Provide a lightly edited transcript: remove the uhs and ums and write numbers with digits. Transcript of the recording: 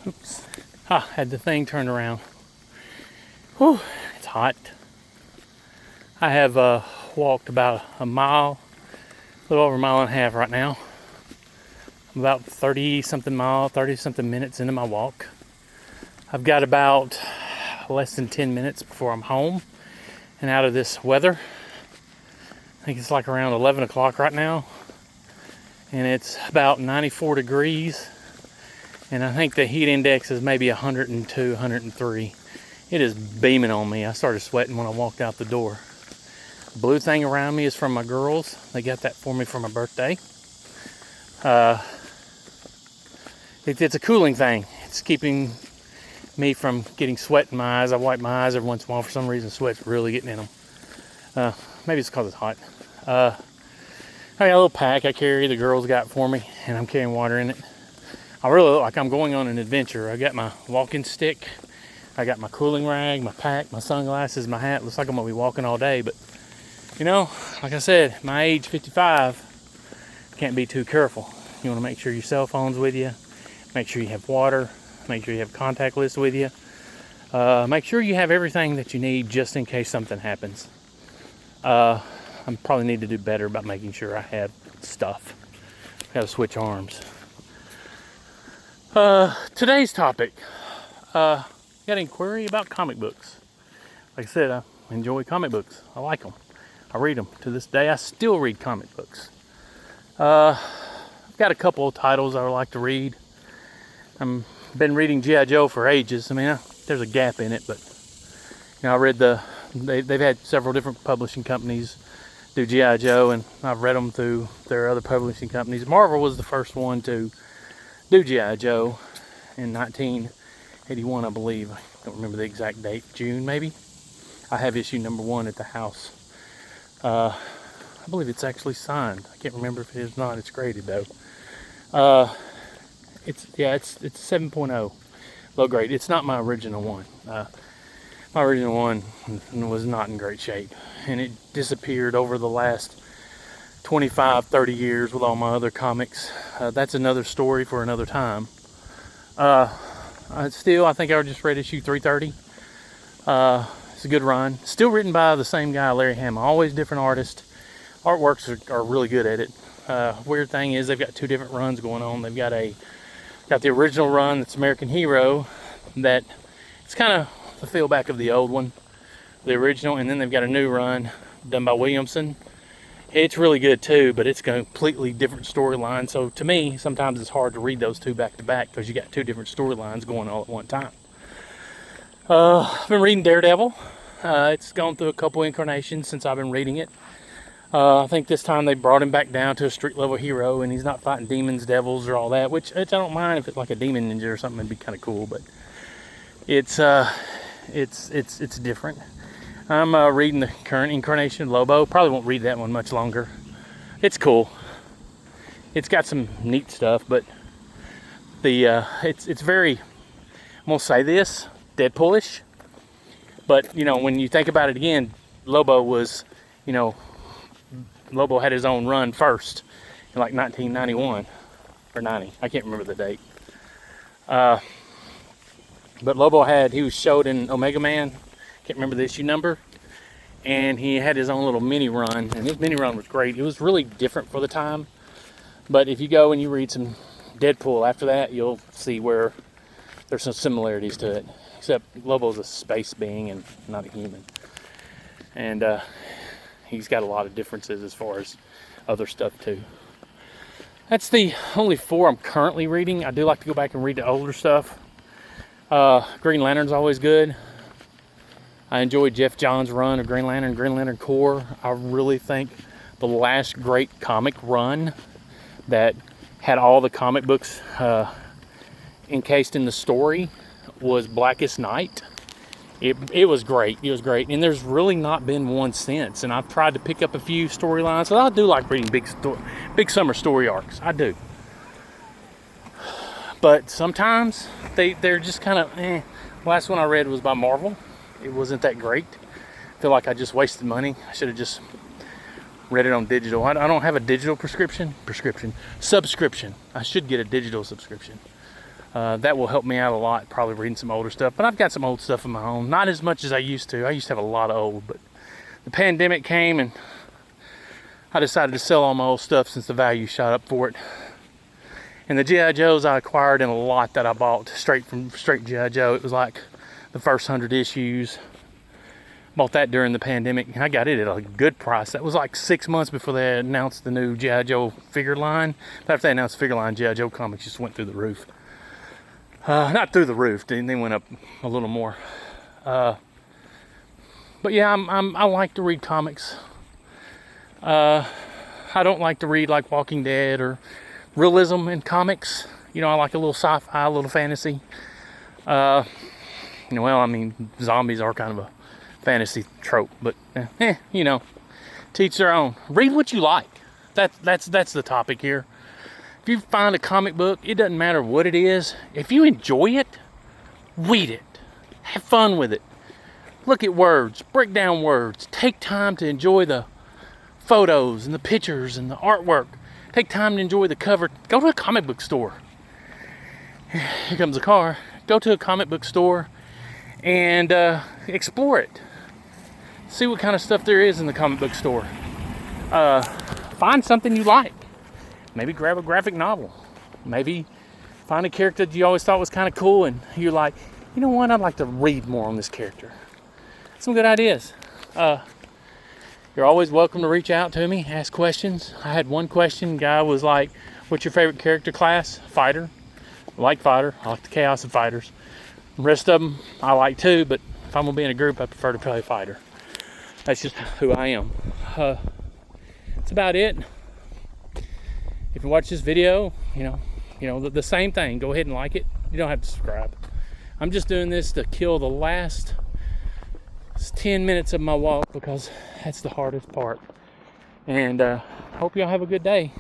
Oops. Had the thing turned around. Whew, it's hot. I have walked about a mile, a little over a mile and a half right now. I'm about 30 something minutes into my walk. I've got about less than 10 minutes before I'm home and out of this weather. I think it's like around 11 o'clock right now. And it's about 94 degrees. And I think the heat index is maybe 102, 103. It is beaming on me. I started sweating when I walked out the door. The blue thing around me is from my girls. They got that for me for my birthday. It's a cooling thing. It's keeping me from getting sweat in my eyes. I wipe my eyes every once in a while. For some reason, sweat's really getting in them. Maybe it's because it's hot. I got a little pack I carry. The girls got for me, and I'm carrying water in it. I really look like I'm going on an adventure. I got my walking stick. I got my cooling rag, my pack, my sunglasses, my hat. Looks like I'm going to be walking all day, but you know, like I said, my age, 55, can't be too careful. You want to make sure your cell phone's with you. Make sure you have water. Make sure you have contact lists with you. Make sure you have everything that you need just in case something happens. I probably need to do better about making sure I have stuff. Got to switch arms. Today's topic. Got an inquiry about comic books. Like I said, I enjoy comic books. I like them. I read them. To this day, I still read comic books. I've got a couple of titles I would like to read. I've been reading G.I. Joe for ages. I mean, there's a gap in it, but you know, I read they've had several different publishing companies do G.I. Joe, and I've read them through their other publishing companies. Marvel was the first one to do G.I. Joe in 1981, I believe. I don't remember the exact date. June, maybe. I have issue number 1 at the house. I believe it's actually signed. I can't remember if it is not. It's graded though. It's 7.0 low grade. It's not my original one. My original one was not in great shape, and it disappeared over the last 25-30 years with all my other comics. That's another story for another time. I think I just read issue 330. It's a good run. Still written by the same guy, Larry Hama. Always different artist. Artworks are really good at it. Weird thing is they've got 2 different runs going on. They've got the original run that's American Hero, that it's kind of the feel back of the old one, the original, and then they've got a new run done by Williamson. It's really good too, but it's a completely different storyline. So to me, sometimes it's hard to read those 2 back to back because you got 2 different storylines going all at one time. I've been reading Daredevil. It's gone through a couple incarnations since I've been reading it. I think this time they brought him back down to a street level hero, and he's not fighting demons, devils, or all that, which I don't mind. If it's like a demon ninja or something, it'd be kind of cool, but it's different. I'm reading the current incarnation of Lobo. Probably won't read that one much longer. It's cool. It's got some neat stuff, but it's very, I'm gonna say this, Deadpoolish. But you know, when you think about it again, Lobo had his own run first in like 1991 or 90. I can't remember the date. But Lobo he was showed in Omega Man. Can't remember the issue number. And he had his own little mini run, and his mini run was great. It was really different for the time. But if you go and you read some Deadpool after that, you'll see where there's some similarities to it. Except Lobo's a space being and not a human. And he's got a lot of differences as far as other stuff too. That's the only 4 I'm currently reading. I do like to go back and read the older stuff. Green Lantern's always good. I enjoyed Jeff Johns' run of Green Lantern Corps. I really think the last great comic run that had all the comic books encased in the story was Blackest Night. It was great. It was great. And there's really not been one since. And I've tried to pick up a few storylines. So I do like reading big summer story arcs. I do. But sometimes they're just kind of eh. The last one I read was by Marvel. It wasn't that great. I feel like I just wasted money. I should have just read it on digital. I don't have a digital subscription. I should get a digital subscription. That will help me out a lot, probably reading some older stuff. But I've got some old stuff of my own. Not as much as I used to. I used to have a lot of old, but the pandemic came and I decided to sell all my old stuff since the value shot up for it. And the G.I. Joes I acquired in a lot that I bought straight G.I. Joe. It was like the first 100 issues. Bought that during the pandemic, and I got it at a good price. That was like 6 months before they announced the new G.I. Joe figure line. But after they announced the figure line, G.I. Joe comics just went through the roof. Not through the roof, they went up a little more. But yeah, I like to read comics. I don't like to read like Walking Dead or realism in comics. You know, I like a little sci-fi, a little fantasy. Well, I mean, zombies are kind of a fantasy trope, but you know, to each their own. Read what you like. That's the topic here. If you find a comic book, it doesn't matter what it is. If you enjoy it, read it. Have fun with it. Look at words. Break down words. Take time to enjoy the photos and the pictures and the artwork. Take time to enjoy the cover. Go to a comic book store. Here comes a car. Go to a comic book store and explore it. See what kind of stuff there is in the comic book store. Find something you like. Maybe grab a graphic novel. Maybe find a character that you always thought was kind of cool and you're like, you know what, I'd like to read more on this character. Some good ideas. You're always welcome to reach out to me, ask questions. I had one question. Guy was like, what's your favorite character class? Fighter. I like fighter. I like the chaos of fighters. The rest of them I like too, but if I'm going to be in a group, I prefer to play fighter. That's just who I am. That's about it. If you watch this video, you know the same thing. Go ahead and like it. You don't have to subscribe. I'm just doing this to kill the last 10 minutes of my walk because that's the hardest part. And hope y'all have a good day.